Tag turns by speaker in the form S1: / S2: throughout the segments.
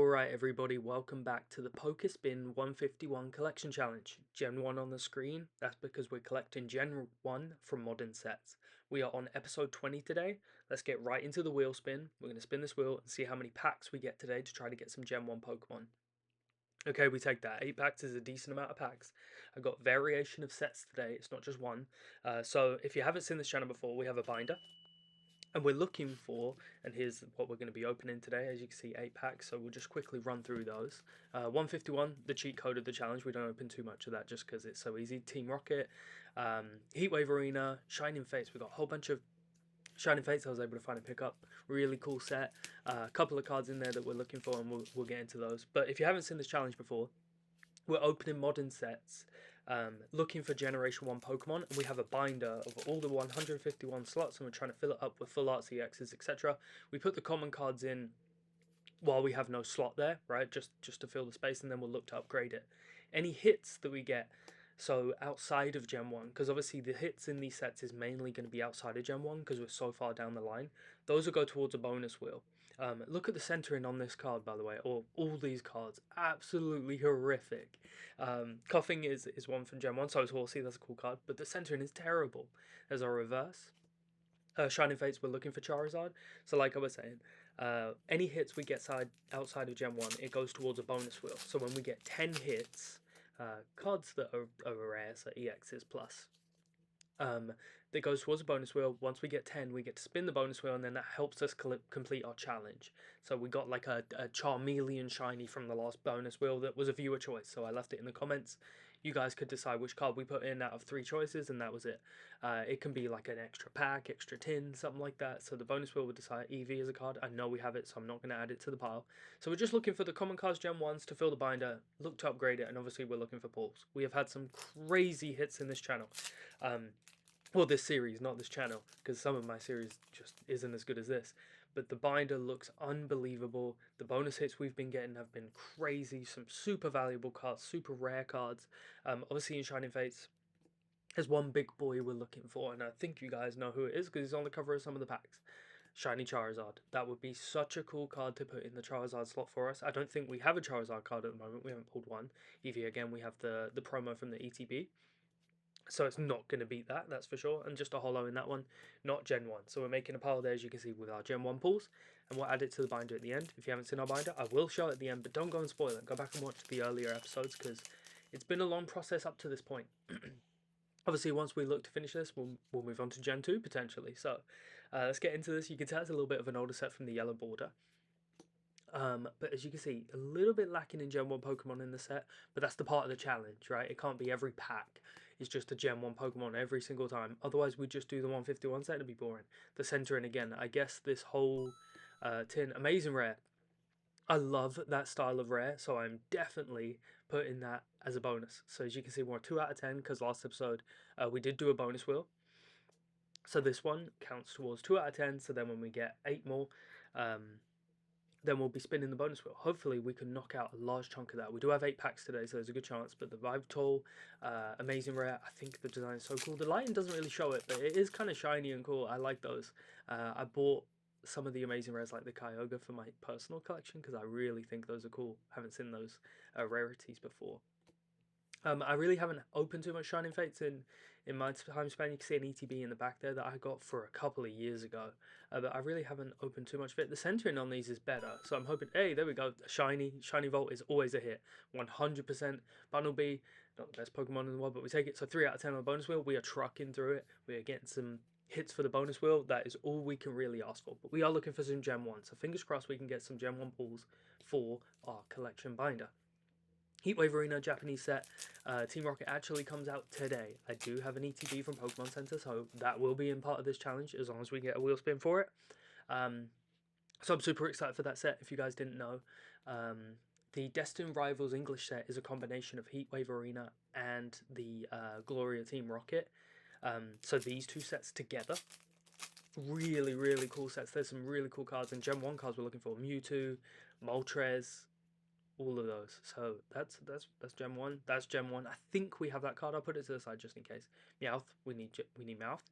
S1: Alright everybody, welcome back to the PokeSpin 151 collection challenge. Gen 1 on the screen, that's because we're collecting Gen 1 from modern sets. We are on episode 20 today. Let's get right into the wheel spin. We're going to spin this wheel and see how many packs we get today to try to get some Gen 1 Pokemon. Okay, we take that. 8 packs is a decent amount of packs. I got variation of sets today, it's not just one. So if you haven't seen this channel before, we have a binder. And we're looking for, and here's what we're going to be opening today. As you can see, 8 packs, so we'll just quickly run through those. 151, the cheat code of the challenge. We don't open too much of that just because it's so easy. Team Rocket, Heatwave Arena, Shining Fates. We've got a whole bunch of Shining Fates I was able to find and pick up. Really cool set. A couple of cards in there that we're looking for, and we'll get into those. But if you haven't seen this challenge before, we're opening modern sets, looking for Generation 1 Pokemon, and we have a binder of all the 151 slots, and we're trying to fill it up with full arts, EXs, etc. We put the common cards in while we have no slot there, right, just to fill the space, and then we'll look to upgrade it. Any hits that we get, so outside of Gen 1, because obviously the hits in these sets is mainly going to be outside of Gen 1, because we're so far down the line, those will go towards a bonus wheel. Look at the centering on this card, by the way, or all these cards, absolutely horrific. Coughing is one from Gen 1, so is Horsey, that's a cool card, but the centering is terrible. There's our reverse. Shining Fates, we're looking for Charizard, so like I was saying, any hits we get outside of Gen 1, it goes towards a bonus wheel, so when we get 10 hits, cards that are rare, so EXs plus, that goes towards a bonus wheel. Once we get 10, we get to spin the bonus wheel, and then that helps us complete our challenge. So we got like a Charmeleon shiny from the last bonus wheel that was a viewer choice, so I left it in the comments. You guys could decide which card we put in out of 3 choices, and that was it. It can be like an extra pack, extra tin, something like that. So the bonus wheel would decide. Eevee is a card. I know we have it, so I'm not going to add it to the pile. So we're just looking for the common cards Gen 1s to fill the binder, look to upgrade it, and obviously we're looking for pulls. We have had some crazy hits in this channel. Well, this series, not this channel, because some of my series just isn't as good as this. But the binder looks unbelievable. The bonus hits we've been getting have been crazy. Some super valuable cards, super rare cards. Obviously in Shining Fates, there's one big boy we're looking for, and I think you guys know who it is because he's on the cover of some of the packs. Shiny Charizard. That would be such a cool card to put in the Charizard slot for us. I don't think we have a Charizard card at the moment. We haven't pulled one. Eevee, again, we have the promo from the ETB. So it's not going to beat that, that's for sure. And just a holo in that one, not Gen 1. So we're making a pile there, as you can see, with our Gen 1 pulls. And we'll add it to the binder at the end. If you haven't seen our binder, I will show it at the end, but don't go and spoil it. Go back and watch the earlier episodes, because it's been a long process up to this point. Obviously, once we look to finish this, we'll move on to Gen 2, potentially. So let's get into this. You can tell it's a little bit of an older set from the yellow border. But as you can see, a little bit lacking in Gen 1 Pokemon in the set, but that's the part of the challenge, right? It can't be every pack is just a Gen 1 Pokemon every single time. Otherwise, we'd just do the 151 set, it'd be boring. The centering again, I guess this whole tin, amazing rare. I love that style of rare, so I'm definitely putting that as a bonus. So as you can see, we're 2 out of 10, because last episode we did do a bonus wheel. So this one counts towards 2 out of 10, so then when we get 8 more, then we'll be spinning the bonus wheel. Hopefully we can knock out a large chunk of that. We do have 8 packs today, so there's a good chance, but the Vivetol, amazing rare. I think the design is so cool. The lighting doesn't really show it, but it is kind of shiny and cool. I like those. I bought some of the amazing rares like the Kyogre for my personal collection, because I really think those are cool. Haven't seen those rarities before. I really haven't opened too much Shining Fates in my time span. You can see an ETB in the back there that I got for a couple of years ago, but I really haven't opened too much of it. The centering on these is better, so I'm hoping, hey, there we go, Shiny Volt is always a hit, 100%. Bunnelby, not the best Pokemon in the world, but we take it, so 3 out of 10 on the bonus wheel. We are trucking through it, we are getting some hits for the bonus wheel. That is all we can really ask for, but we are looking for some Gen 1, so fingers crossed we can get some Gen 1 pulls for our collection binder. Heatwave Arena Japanese set. Team Rocket actually comes out today. I do have an ETB from Pokemon Center, so that will be in part of this challenge as long as we get a wheel spin for it. So I'm super excited for that set, if you guys didn't know. The Destined Rivals English set is a combination of Heatwave Arena and the Gloria Team Rocket. So these 2 sets together, really, really cool sets. There's some really cool cards, and Gen 1 cards we're looking for. Mewtwo, Moltres, all of those. So that's Gen 1. That's Gen 1. I think we have that card. I'll put it to the side just in case. Meowth. We need Meowth.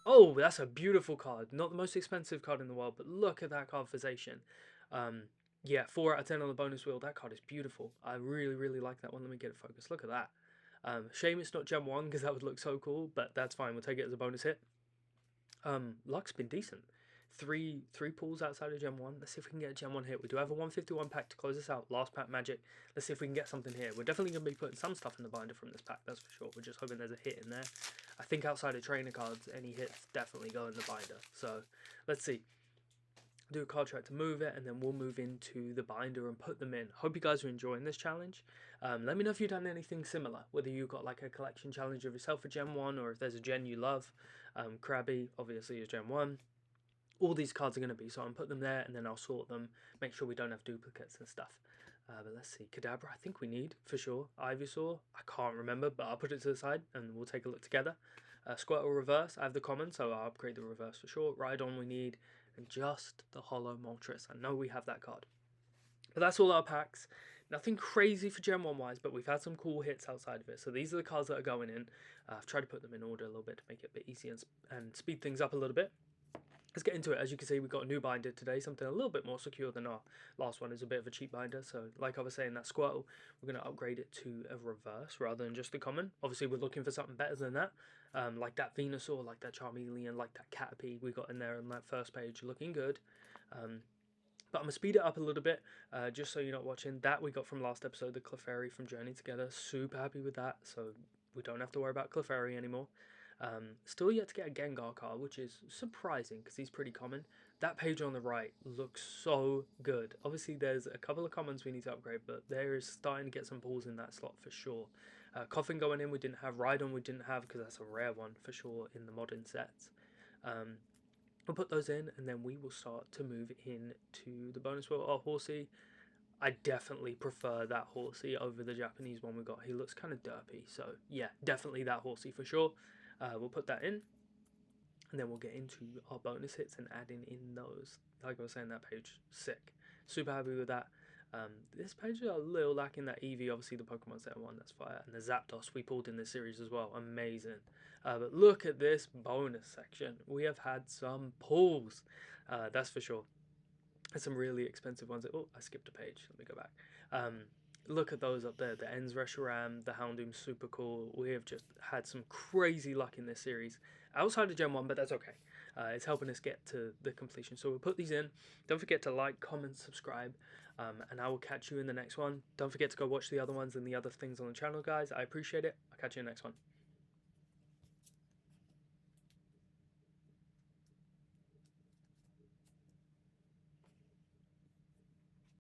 S1: Oh, that's a beautiful card. Not the most expensive card in the world, but look at that card for Zacian. Yeah, 4 out of 10 on the bonus wheel. That card is beautiful. I really, really like that one. Let me get it focused. Look at that. Shame it's not Gem 1 because that would look so cool, but that's fine. We'll take it as a bonus hit. Luck's been decent. Three pulls outside of Gem 1. Let's see if we can get a Gem 1 hit. We do have a 151 pack to close this out. Last pack magic. Let's see if we can get something here. We're definitely going to be putting some stuff in the binder from this pack, that's for sure. We're just hoping there's a hit in there. I think outside of trainer cards, any hits definitely go in the binder. So, let's see. Do a card track to move it, and then we'll move into the binder and put them in. Hope you guys are enjoying this challenge. Let me know if you've done anything similar, whether you've got like a collection challenge of yourself for Gen 1, or if there's a Gen you love. Krabby, obviously, is Gen 1. All these cards are going to be, so I'll put them there, and then I'll sort them, make sure we don't have duplicates and stuff. But let's see, Kadabra, I think we need, for sure. Ivysaur, I can't remember, but I'll put it to the side, and we'll take a look together. Squirtle reverse, I have the common, so I'll upgrade the reverse for sure. Rhydon we need, and just the Hollow Moltres. I know we have that card. But that's all our packs. Nothing crazy for Gen 1 wise, but we've had some cool hits outside of it. So these are the cards that are going in. I've tried to put them in order a little bit to make it a bit easier and speed things up a little bit. Let's get into it. As you can see, we've got a new binder today, something a little bit more secure than our last one. Is a bit of a cheap binder, so like I was saying, that Squirtle, we're going to upgrade it to a reverse rather than just the common. Obviously, we're looking for something better than that, like that Venusaur, like that Charmeleon, like that Caterpie we got in there on that first page, looking good. But I'm going to speed it up a little bit, just so you're not watching. That we got from last episode, the Clefairy from Journey Together. Super happy with that, so we don't have to worry about Clefairy anymore. Still yet to get a Gengar card, which is surprising because he's pretty common. That page on the right looks so good. Obviously, there's a couple of commons we need to upgrade, but there is starting to get some pulls in that slot for sure. Coffin going in, we didn't have. Rhydon we didn't have because that's a rare one for sure in the modern sets. We'll put those in, and then we will start to move into the bonus wheel. Oh, Horsey. I definitely prefer that Horsey over the Japanese one we got. He looks kind of derpy, so yeah, definitely that Horsey for sure. We'll put that in, and then we'll get into our bonus hits and adding in those. Like I was saying, that page, sick. Super happy with that. This page is a little lacking that Eevee, obviously the Pokemon Center one, that's fire. And the Zapdos we pulled in this series as well, amazing. But look at this bonus section. We have had some pulls, that's for sure. There's some really expensive ones. Oh, I skipped a page. Let me go back. Look at those up there. The Ends Reshiram, the Houndoom, super cool. We have just had some crazy luck in this series. Outside of Gen 1, but that's okay. It's helping us get to the completion. So we'll put these in. Don't forget to like, comment, subscribe. And I will catch you in the next one. Don't forget to go watch the other ones and the other things on the channel, guys. I appreciate it. I'll catch you in the next one.